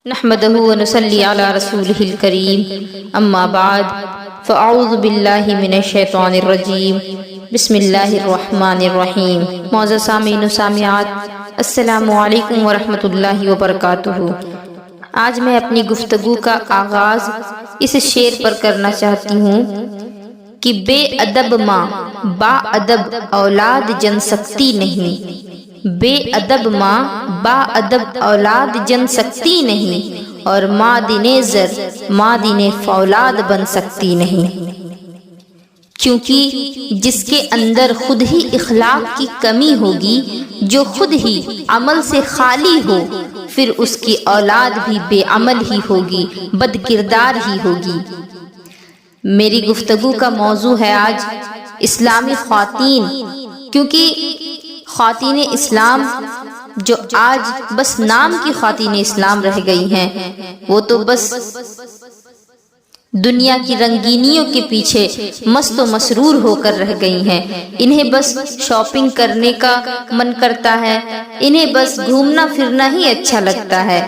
نحمده ونصلي على رسوله الكريم اما بعد فاعوذ باللہ من الشیطان الرجیم بسم اللہ الرحمن الرحیم۔ معزز سامعین و سامعات، السلام علیکم ورحمۃ اللہ وبرکاتہ۔ آج میں اپنی گفتگو کا آغاز اس شعر پر کرنا چاہتی ہوں کہ بے ادب ماں با ادب اولاد جن سکتی نہیں، بے ادب ماں با ادب اولاد جن سکتی نہیں، اور مادن زر مادن فولاد بن سکتی نہیں۔ کیونکہ جس کے اندر خود ہی اخلاق کی کمی ہوگی، جو خود ہی عمل سے خالی ہو، پھر اس کی اولاد بھی بے عمل ہی ہوگی، بد کردار ہی ہوگی۔ میری گفتگو کا موضوع ہے آج اسلامی خواتین، کیونکہ خواتین اسلام جو آج بس نام کی خواتین اسلام رہ گئی ہیں، وہ تو بس دنیا کی رنگینیوں کے پیچھے مست و مسرور ہو کر رہ گئی ہیں۔ انہیں بس شاپنگ کرنے کا من کرتا ہے، انہیں بس گھومنا پھرنا ہی اچھا لگتا ہے،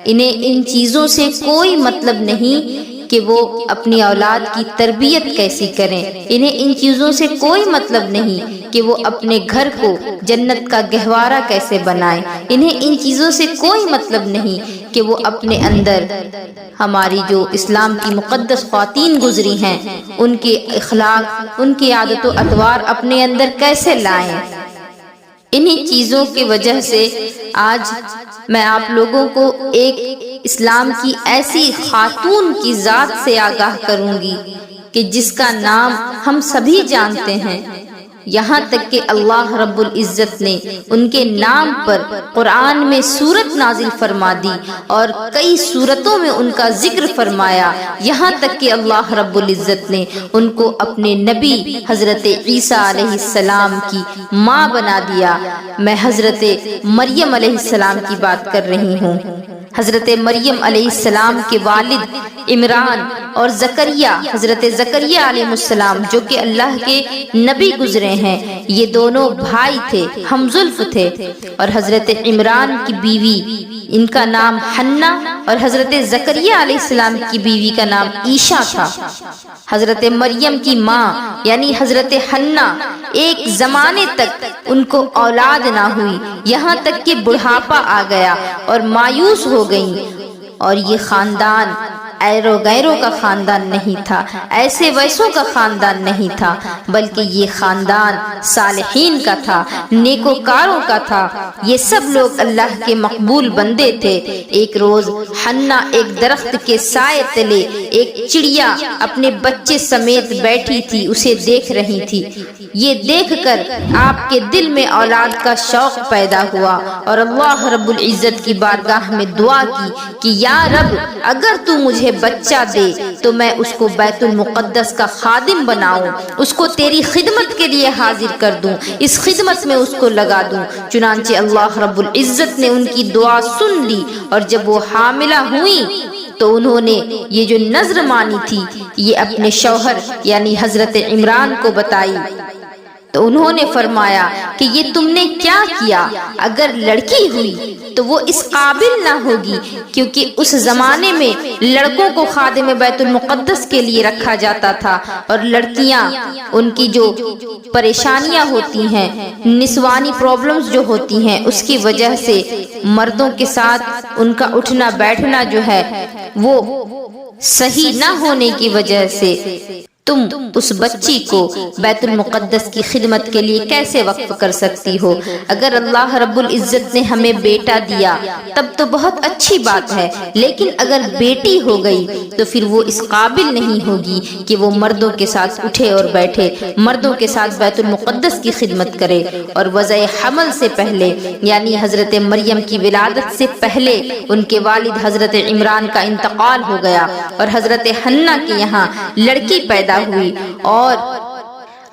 انہیں ان چیزوں سے کوئی مطلب نہیں کہ وہ اپنی اولاد کی تربیت کیسی کریں، انہیں ان چیزوں سے کوئی مطلب نہیں کہ وہ اپنے گھر کو جنت کا گہوارہ کیسے بنائیں، انہیں ان چیزوں سے کوئی مطلب نہیں کہ وہ اپنے اندر ہماری جو اسلام کی مقدس خواتین گزری ہیں ان کے اخلاق، ان کی عادت و اطوار اپنے اندر کیسے لائیں۔ انہی چیزوں کی وجہ سے آج میں آپ لوگوں کو ایک اسلام کی ایسی خاتون کی ذات سے آگاہ کروں گی کہ جس کا نام ہم سبھی جانتے ہیں، یہاں تک کہ اللہ رب العزت نے ان کے نام پر قرآن میں سورت نازل فرما دی اور کئی سورتوں میں ان کا ذکر فرمایا، یہاں تک کہ اللہ رب العزت نے ان کو اپنے نبی حضرت عیسیٰ علیہ السلام کی ماں بنا دیا۔ میں حضرت مریم علیہ السلام کی بات کر رہی ہوں۔ حضرت مریم علیہ السلام کے والد عمران اور زکریا، حضرت زکریا علیہ السلام جو کہ اللہ کے نبی گزرے ہیں، یہ دونوں بھائی تھے، ہم زلف تھے، اور حضرت عمران کی بیوی ان کا نام حنا اور حضرت زکریا علیہ السلام کی بیوی کا نام عیشا تھا۔ حضرت مریم کی ماں یعنی حضرت حنا ایک زمانے تک ان کو اولاد نہ ہوئی، یہاں تک کہ بڑھاپا آ گیا اور مایوس ہو گئیں، اور یہ خاندان ایرو غیروں کا خاندان نہیں تھا، ایسے ویسوں کا خاندان نہیں تھا، بلکہ یہ خاندان صالحین کا تھا، نیکوکاروں کا تھا، یہ سب لوگ اللہ کے مقبول بندے تھے۔ ایک روز حنا ایک درخت کے سائے تلے ایک چڑیا اپنے بچے سمیت بیٹھی تھی، اسے دیکھ رہی تھی۔ یہ دیکھ کر آپ کے دل میں اولاد کا شوق پیدا ہوا اور اللہ رب العزت کی بارگاہ میں دعا کی کہ یا رب، اگر تو مجھے بچہ دے تو میں اس کو بیت المقدس کا خادم بناؤں، اس کو تیری خدمت کے لیے حاضر کر دوں، اس خدمت میں اس کو لگا دوں۔ چنانچہ اللہ رب العزت نے ان کی دعا سن لی، اور جب وہ حاملہ ہوئیں تو انہوں نے یہ جو نذر مانی تھی یہ اپنے شوہر یعنی حضرت عمران کو بتائی، تو انہوں نے فرمایا کہ یہ تم نے کیا کیا؟ اگر لڑکی ہوئی تو وہ اس قابل نہ ہوگی، کیونکہ اس زمانے میں لڑکوں کو خادم بیت المقدس کے لیے رکھا جاتا تھا، اور لڑکیاں ان کی جو پریشانیاں ہوتی ہیں، نسوانی پرابلمز جو ہوتی ہیں، اس کی وجہ سے مردوں کے ساتھ ان کا اٹھنا بیٹھنا جو ہے وہ صحیح نہ ہونے کی وجہ سے تم اس بچی کو بیت المقدس کی خدمت کے لیے کیسے وقف کر سکتی ہو؟ اگر اللہ رب العزت نے ہمیں بیٹا دیا تب تو بہت اچھی بات ہے، لیکن اگر بیٹی ہو گئی تو پھر وہ اس قابل نہیں ہوگی کہ وہ مردوں کے ساتھ اٹھے اور بیٹھے، مردوں کے ساتھ بیت المقدس کی خدمت کرے۔ اور وضع حمل سے پہلے یعنی حضرت مریم کی ولادت سے پہلے ان کے والد حضرت عمران کا انتقال ہو گیا، اور حضرت حنا کے یہاں لڑکی پیدا ہوئی، اور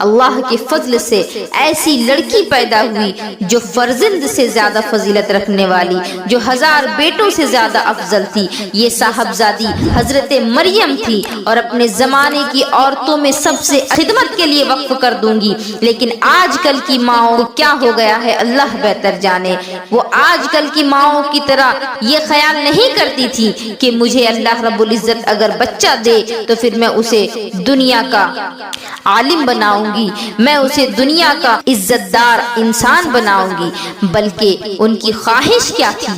اللہ کے فضل سے ایسی لڑکی پیدا ہوئی جو فرزند سے زیادہ فضیلت رکھنے والی، جو 1000 بیٹوں سے زیادہ افضل تھی۔ یہ صاحبزادی حضرت مریم تھی، اور اپنے زمانے کی عورتوں میں سب سے خدمت کے لیے وقف کر دوں گی۔ لیکن آج کل کی ماؤں کو کیا ہو گیا ہے اللہ بہتر جانے۔ وہ آج کل کی ماؤں کی طرح یہ خیال نہیں کرتی تھی کہ مجھے اللہ رب العزت اگر بچہ دے تو پھر میں اسے دنیا کا عالم بناؤں گی، میں اسے دنیا کا عزت دار انسان بناؤں گی، بلکہ ان کی خواہش کیا تھی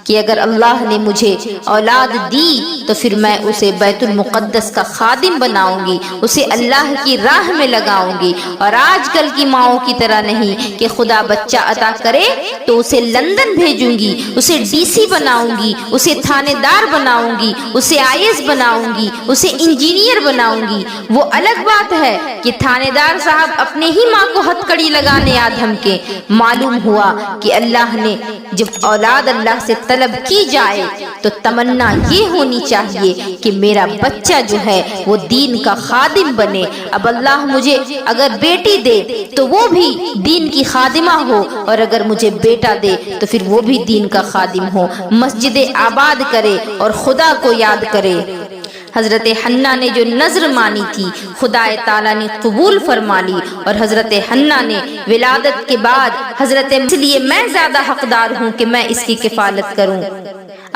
کہ اگر اللہ نے مجھے اولاد دی تو پھر میں اسے بیت المقدس کا خادم بناؤں گی، اسے اللہ کی راہ میں لگاؤں گی۔ اور آج کل کی ماؤں کی طرح نہیں کہ خدا بچہ عطا کرے تو اسے لندن بھیجوں گی، اسے ڈی سی بناؤں گی، اسے تھانے دار بناؤں گی، اسے IAS بناؤں گی، اسے انجینئر بناؤں گی۔ وہ الگ بات ہے کہ تھانے دار صاحب اپنے ہی ماں کو ہتھکڑی لگانے آدھم کے۔ معلوم ہوا کہ اللہ نے جب اولاد اللہ سے طلب کی جائے تو تمنا یہ ہونی چاہیے کہ میرا بچہ جو ہے وہ دین کا خادم بنے۔ اب اللہ مجھے اگر بیٹی دے تو وہ بھی دین کی خادمہ ہو، اور اگر مجھے بیٹا دے تو پھر وہ بھی دین کا خادم ہو، مسجد آباد کرے اور خدا کو یاد کرے۔ حضرت حنہ نے جو نظر مانی تھی خدا تعالیٰ نے قبول فرما لی، اور حضرت حنہ نے ولادت کے بعد حضرت اس لیے میں زیادہ حقدار ہوں کہ میں اس کی کفالت کروں۔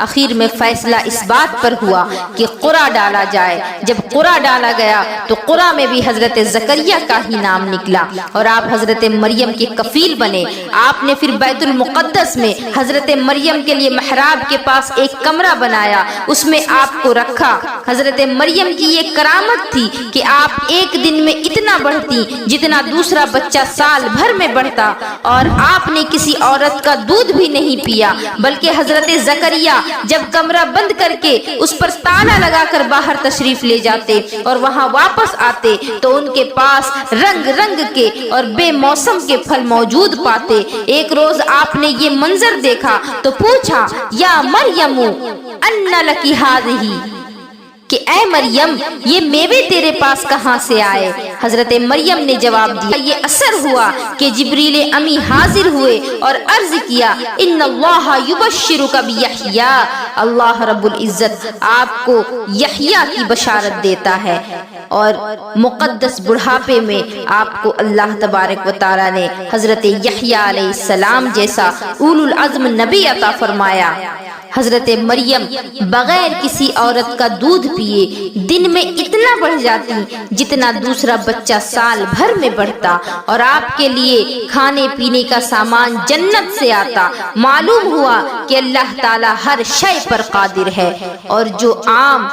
آخر میں فیصلہ اس بات پر ہوا کہ قرعہ ڈالا جائے۔ جب قرعہ ڈالا گیا تو قرعہ میں بھی حضرت زکریا کا ہی نام نکلا، اور آپ حضرت مریم کے کفیل بنے۔ آپ نے پھر بیت المقدس میں حضرت مریم کے لیے محراب کے پاس ایک کمرہ بنایا، اس میں آپ کو رکھا۔ حضرت مریم کی یہ کرامت تھی کہ آپ ایک دن میں اتنا بڑھتی جتنا دوسرا بچہ سال بھر میں بڑھتا، اور آپ نے کسی عورت کا دودھ بھی نہیں پیا، بلکہ حضرت زکریا جب کمرہ بند کر کے اس پر تالا لگا کر باہر تشریف لے جاتے اور وہاں واپس آتے تو ان کے پاس رنگ رنگ کے اور بے موسم کے پھل موجود پاتے۔ ایک روز آپ نے یہ منظر دیکھا تو پوچھا، یا مریم اَنَّ لَكِ هَٰذِهِ، کہ اے مریم یہ میوے تیرے پاس کہاں سے آئے؟ حضرت مریم نے جواب دیا، یہ اثر ہوا کہ جبریل امی حاضر ہوئے اور عرض کیا، ان اللہ یبشرک بیحییٰ، اللہ رب العزت آپ کو یحییٰ کی بشارت دیتا ہے، اور مقدس بڑھاپے میں آپ کو اللہ تبارک و تعالی نے حضرت یحییٰ علیہ السلام جیسا اولو العزم نبی عطا فرمایا۔ حضرت مریم بغیر کسی عورت کا دودھ پیے دن میں اتنا بڑھ جاتی جتنا دوسرا بچہ سال بھر میں بڑھتا، اور آپ کے لیے کھانے پینے کا سامان جنت سے آتا۔ معلوم ہوا کہ اللہ تعالی ہر شے پر قادر ہے، اور جو عام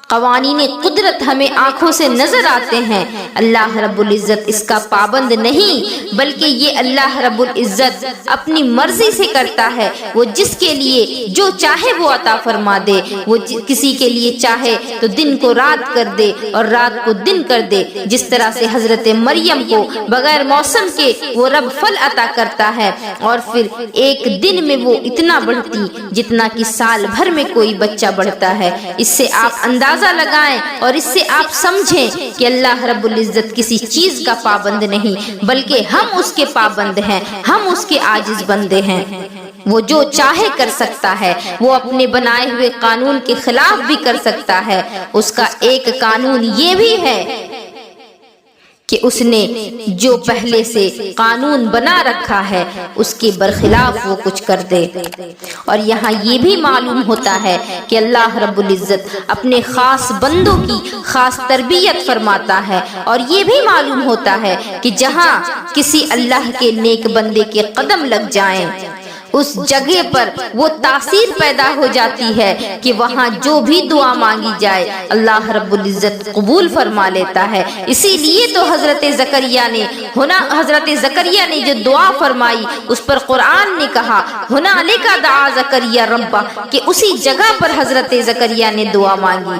قوانین قدرت ہمیں آنکھوں سے نظر آتے ہیں اللہ رب العزت اس کا پابند نہیں، بلکہ یہ اللہ رب العزت اپنی مرضی سے کرتا ہے۔ وہ جس کے لیے جو چاہے وہ عطا فرما دے، وہ کسی کے لیے چاہے تو دن کو رات کر دے اور رات کو دن کر دے، جس طرح سے حضرت مریم کو بغیر موسم کے وہ رب پھل عطا کرتا ہے، اور پھر ایک دن میں وہ اتنا بڑھتی جتنا کہ سال بھر میں کوئی بچہ بڑھتا ہے۔ اس سے آپ اندازہ لگائیں اور اس سے آپ سمجھیں کہ اللہ رب العزت کسی چیز کا پابند نہیں، بلکہ ہم اس کے پابند ہیں، ہم اس کے عاجز بندے ہیں۔ وہ جو چاہے کر سکتا ہے، وہ اپنے بنائے ہوئے قانون کے خلاف بھی کر سکتا ہے۔ اس کا ایک قانون یہ بھی ہے کہ اس نے جو پہلے سے قانون بنا رکھا ہے اس کے برخلاف وہ کچھ کر دے۔ اور یہاں یہ بھی معلوم ہوتا ہے کہ اللہ رب العزت اپنے خاص بندوں کی خاص تربیت فرماتا ہے، اور یہ بھی معلوم ہوتا ہے کہ جہاں کسی اللہ کے نیک بندے کے قدم لگ جائیں اس جگہ پر وہ تاثیر پیدا ہو جاتی ہے کہ وہاں جو بھی دعا مانگی جائے اللہ رب العزت قبول فرما لیتا ہے۔ اسی لیے تو حضرت زکریا نے جو دعا فرمائی اس پر قرآن نے کہا ہنالک دعا زکریا ربہ، کہ اسی جگہ پر حضرت زکریا نے دعا مانگی۔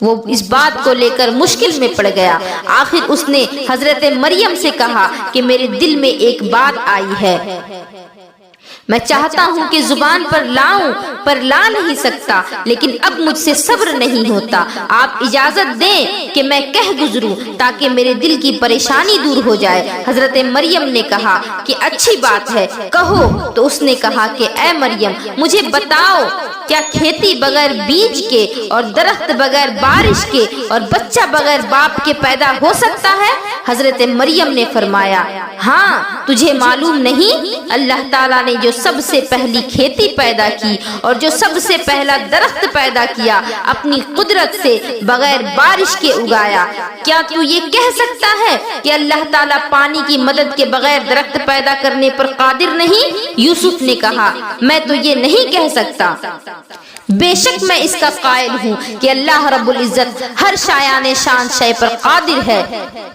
وہ اس بات کو لے کر مشکل میں پڑ گیا۔ آخر اس نے حضرت مریم سے کہا کہ میرے دل میں ایک بات آئی ہے، میں چاہتا ہوں کہ زبان پر لاؤں پر لا نہیں سکتا، لیکن اب مجھ سے صبر نہیں ہوتا۔ آپ اجازت دیں کہ میں کہہ گزروں تاکہ میرے دل کی پریشانی دور ہو جائے۔ حضرت مریم نے کہا کہ اچھی بات ہے، کہو۔ تو اس نے کہا کہ اے مریم، مجھے بتاؤ، کیا کھیتی بغیر بیج کے اور درخت بغیر بارش کے اور بچہ بغیر باپ کے پیدا ہو سکتا ہے؟ حضرت مریم نے فرمایا، ہاں، تجھے معلوم نہیں، اللہ تعالیٰ نے جو سب سے پہلی کھیتی پیدا کی اور جو سب سے پہلا درخت پیدا کیا، اپنی قدرت سے بغیر بارش کے اگایا۔ کیا تو یہ کہہ سکتا ہے کہ اللہ تعالیٰ پانی کی مدد کے بغیر درخت پیدا کرنے پر قادر نہیں؟ یوسف نے کہا، میں تو یہ نہیں کہہ سکتا، بے شک میں اس کا قائل ہوں کہ اللہ رب العزت ہر شایان شان شے پر قادر ہے،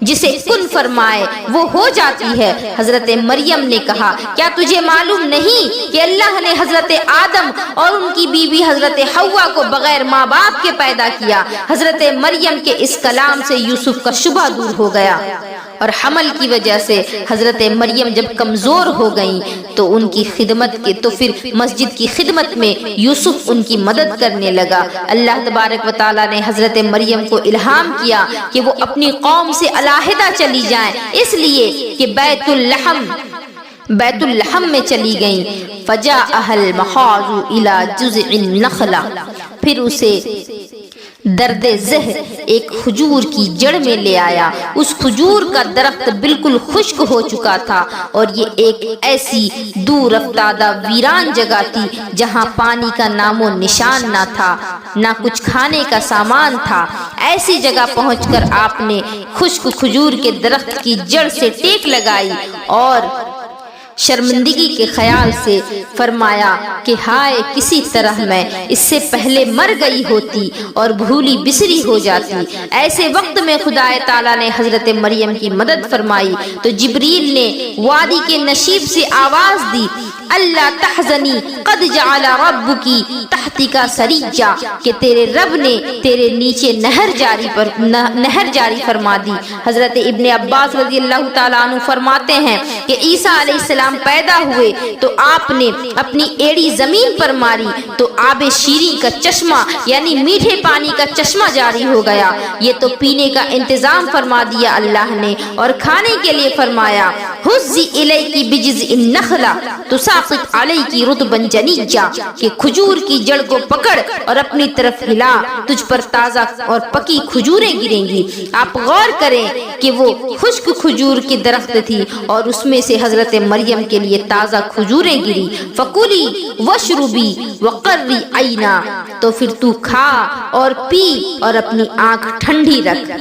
جسے کن فرمائے وہ ہو جاتی ہے۔ حضرت مریم نے کہا، کیا تجھے معلوم نہیں کہ اللہ نے حضرت آدم اور ان کی بیوی حضرت حوا کو بغیر ماں باپ کے پیدا کیا؟ حضرت مریم کے اس کلام سے یوسف کا شبہ دور ہو گیا، اور حمل کی وجہ سے حضرت مریم جب کمزور ہو گئیں تو ان کی خدمت کے تو پھر مسجد کی خدمت میں یوسف ان کی مدد کرنے لگا۔ اللہ تبارک و تعالیٰ نے حضرت مریم کو الہام کیا کہ وہ اپنی قوم سے علیحدہ چلی جائیں، اس لیے کہ بیت الحم میں چلی گئیں۔ فجاءها المخاض الى جذع النخلہ، پھر اسے درد ذہ ایک کھجور کی جڑ میں لے آیا۔ اس کھجور کا درخت بالکل خشک ہو چکا تھا، اور یہ ایک ایسی دور افتادہ ویران جگہ تھی جہاں پانی کا نام و نشان نہ تھا، نہ کچھ کھانے کا سامان تھا۔ ایسی جگہ پہنچ کر آپ نے خشک کھجور کے درخت کی جڑ سے ٹیک لگائی اور شرمندگی کے خیال سے فرمایا کہ ہائے، کسی طرح میں اس سے پہلے مر گئی ہوتی اور بھولی بسری ہو جاتی۔ ایسے وقت میں خدا تعالیٰ نے حضرت مریم کی مدد فرمائی تو جبریل نے وادی کے نشیب سے آواز دی، اللہ تحزنی قد جعل ربکی تحتک سریجا، کہ تیرے رب نے تیرے نیچے نہر جاری فرما دی۔ حضرت ابن عباس رضی اللہ تعالیٰ عنہ فرماتے ہیں کہ عیسیٰ علیہ السلام پیدا ہوئے تو آپ نے اپنی ایڑی زمین پر ماری تو آب شیریں کا چشمہ یعنی میٹھے پانی کا چشمہ جاری ہو گیا۔ یہ تو پینے کا انتظام فرما دیا اللہ نے، اور کھانے کے لیے فرمایا، حزی الیکی بجذع النخلہ تساقط علیکی رطبا جنیجا، کہ کھجور کی جڑ کو پکڑ اور اپنی طرف ہلا، تجھ پر تازہ اور پکی کھجوریں گریں گی۔ آپ غور کریں کہ وہ خشک کھجور کی درخت تھی اور اس میں سے حضرت مریم کے لیے تازہ کھجوریں گری۔ فکلی وشربی وقری عینا، تو پھر تو کھا اور پی اور اپنی آنکھ ٹھنڈی رکھ،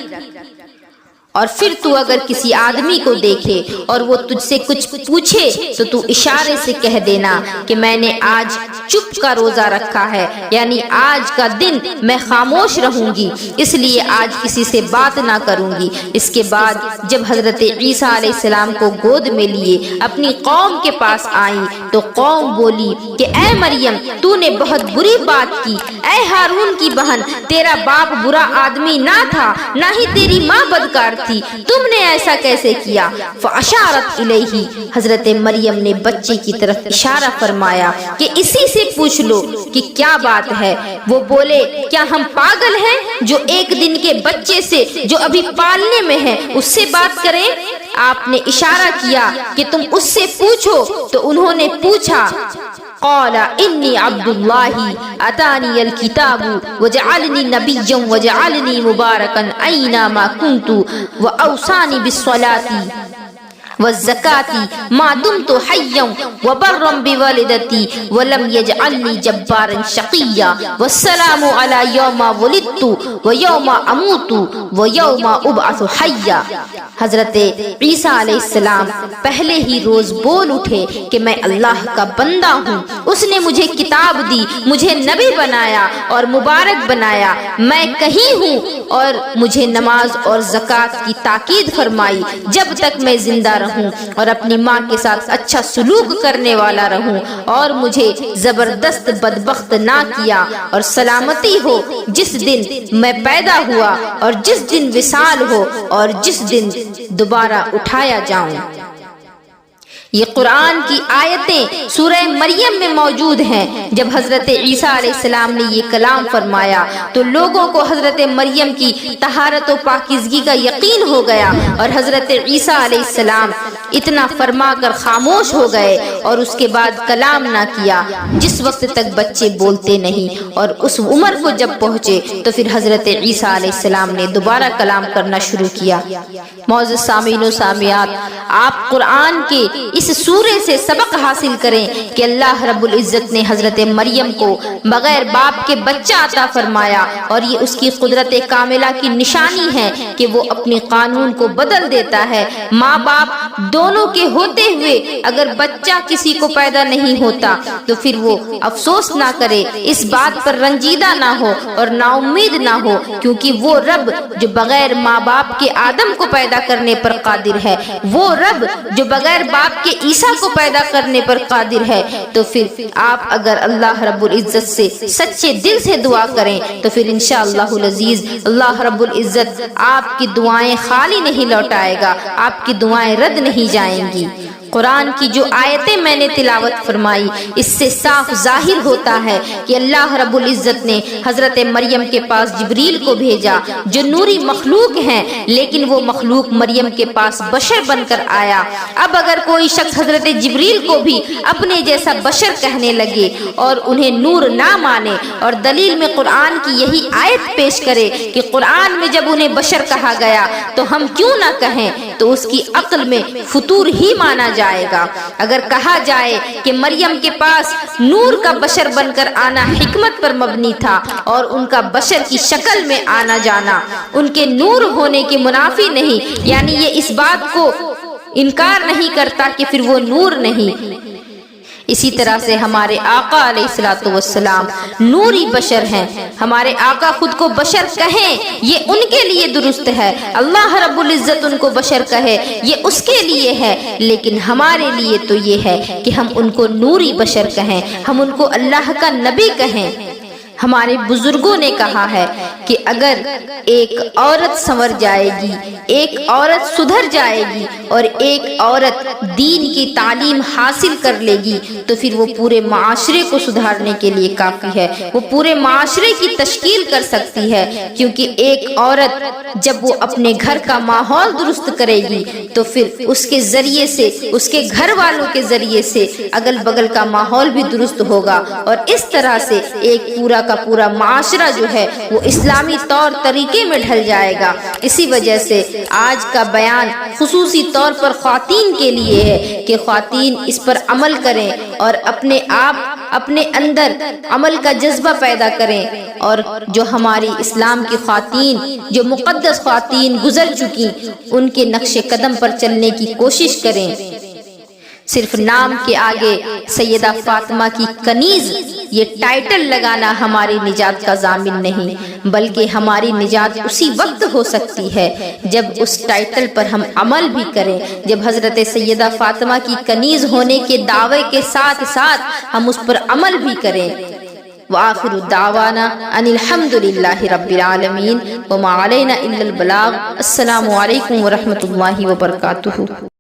اور پھر تو اگر کسی آدمی کو دیکھے اور وہ تجھ سے کچھ پوچھے تو تو اشارے سے کہہ دینا کہ میں نے آج چپ کا روزہ رکھا ہے، یعنی آج کا دن میں خاموش رہوں گی، اس لیے آج کسی سے بات نہ کروں گی۔ اس کے بعد جب حضرت عیسیٰ علیہ السلام کو گود میں لیے اپنی قوم کے پاس آئیں تو قوم بولی کہ اے مریم، تو نے بہت بری بات کی۔ اے ہارون کی بہن، تیرا باپ برا آدمی نہ تھا، نہ ہی تیری ماں بدکار تھی، تم نے ایسا کیسے کیا؟ فاشارت الیہ، حضرت مریم نے بچے کی طرف اشارہ فرمایا کہ اسی سے پوچھ لو کہ کیا بات ہے۔ وہ بولے، کیا ہم پاگل ہیں جو ایک دن کے بچے سے جو ابھی پالنے میں ہے اس سے بات کریں؟ آپ نے اشارہ کیا کہ تم اس سے پوچھو، تو انہوں نے پوچھا، قال انی عبد اللہ اتانی الکتاب وجعلنی نبیا وجعلنی مبارکا اینما کنت واوصانی بالصلاة والزکاة ما دمت حیا وبرا بوالدتی ولم یجعلنی جبارا شقیا والسلام علی یوم ولدت ویوم اموت ویوم ابعث حیا۔ حضرت عیسیٰ علیہ السلام پہلے ہی روز بول اٹھے کہ میں اللہ کا بندہ ہوں، اس نے مجھے کتاب دی، مجھے نبی بنایا اور مبارک بنایا، میں کہیں ہوں، اور مجھے نماز اور زکوٰۃ کی تاکید فرمائی جب تک میں زندہ رہوں رہوں اور اپنی ماں کے ساتھ اچھا سلوک کرنے والا رہوں اور مجھے زبردست بدبخت نہ کیا، اور سلامتی ہو جس دن میں پیدا ہوا اور جس دن وصال ہو اور جس دن دوبارہ اٹھایا جاؤں۔ یہ قرآن کی آیتیں سورہ مریم میں موجود ہیں۔ جب حضرت عیسیٰ علیہ السلام نے یہ کلام فرمایا تو لوگوں کو حضرت مریم کی طہارت و پاکیزگی کا یقین ہو گیا، اور حضرت عیسیٰ علیہ السلام اتنا فرما کر خاموش ہو گئے اور اس کے بعد کلام نہ کیا جس وقت تک بچے بولتے نہیں، اور اس عمر کو جب پہنچے تو پھر حضرت عیسیٰ علیہ السلام نے دوبارہ کلام کرنا شروع کیا۔ معزز سامعین و سامعات، آپ قرآن کے اس سورے سے سبق حاصل کریں کہ اللہ رب العزت نے حضرت مریم کو بغیر باپ کے بچہ عطا فرمایا، اور یہ اس کی قدرت کاملہ کی نشانی ہے کہ وہ اپنی قانون کو بدل دیتا ہے۔ ماں باپ دونوں کے ہوتے ہوئے اگر بچہ کسی کو پیدا نہیں ہوتا تو پھر وہ افسوس نہ کرے، اس بات پر رنجیدہ نہ ہو اور نا امید نہ ہو، کیونکہ وہ رب جو بغیر ماں باپ کے آدم کو پیدا کرنے پر قادر ہے، وہ رب جو بغیر باپ کے عیسیٰ کو پیدا کرنے پر قادر ہے، تو پھر آپ اگر اللہ رب العزت سے سچے دل سے دعا کریں تو پھر انشاءاللہ العزیز اللہ رب العزت آپ کی دعائیں خالی نہیں لوٹائے گا، آپ کی دعائیں رد نہیں جائیں گی۔ قرآن کی جو آیتیں میں نے تلاوت فرمائی اس سے صاف ظاہر ہوتا ہے کہ اللہ رب العزت نے حضرت مریم کے پاس جبریل کو بھیجا جو نوری مخلوق ہیں، لیکن وہ مخلوق مریم کے پاس بشر بن کر آیا۔ اب اگر کوئی شخص حضرت جبریل کو بھی اپنے جیسا بشر کہنے لگے اور انہیں نور نہ مانے اور دلیل میں قرآن کی یہی آیت پیش کرے کہ قرآن میں جب انہیں بشر کہا گیا تو ہم کیوں نہ کہیں، تو اس کی عقل میں فطور ہی مانا جائے گا۔ اگر کہا جائے کہ مریم کے پاس نور کا بشر بن کر آنا حکمت پر مبنی تھا اور ان کا بشر کی شکل میں آنا جانا ان کے نور ہونے کے منافی نہیں، یعنی یہ اس بات کو انکار نہیں کرتا کہ پھر وہ نور نہیں۔ اسی طرح سے ہمارے آقا علیہ الصلوۃ والسلام نوری بشر ہیں۔ ہمارے آقا خود کو بشر کہیں یہ ان کے لیے درست ہے، اللہ رب العزت ان کو بشر کہے یہ اس کے لیے ہے، لیکن ہمارے لیے تو یہ ہے کہ ہم ان کو نوری بشر کہیں، ہم ان کو اللہ کا نبی کہیں۔ ہمارے بزرگوں نے کہا ہے کہ اگر ایک عورت سنور جائے گی، ایک عورت سدھر جائے گی اور ایک عورت دین کی تعلیم حاصل کر لے گی تو پھر وہ پورے معاشرے کو سدھارنے کے لیے کافی ہے، وہ پورے معاشرے کی تشکیل کر سکتی ہے، کیونکہ ایک عورت جب وہ اپنے گھر کا ماحول درست کرے گی تو پھر اس کے ذریعے سے، اس کے گھر والوں کے ذریعے سے اگل بگل کا ماحول بھی درست ہوگا، اور اس طرح سے ایک پورا معاشرہ جو ہے وہ اسلامی طور طریقے میں ڈھل جائے گا۔ اسی وجہ سے آج کا بیان خصوصی طور پر خواتین کے لیے ہے کہ خواتین اس پر عمل کریں اور اپنے آپ اپنے اندر عمل کا جذبہ پیدا کریں، اور جو ہماری اسلام کی خواتین، جو مقدس خواتین گزر چکی، ان کے نقش قدم پر چلنے کی کوشش کریں۔ صرف نام کے آگے سیدہ فاطمہ کی کنیز یہ ٹائٹل لگانا ہماری نجات کا ضامن نہیں، بلکہ ہماری نجات اسی وقت ہو سکتی ہے جب اس ٹائٹل پر ہم عمل بھی کریں، جب حضرت سیدہ فاطمہ کی کنیز ہونے کے دعوے کے ساتھ ساتھ ہم اس پر عمل بھی کریں۔ وآخر دعوانا ان الحمد للہ رب العالمین وما علینا الا البلاغ۔ السلام علیکم ورحمۃ اللہ وبرکاتہ۔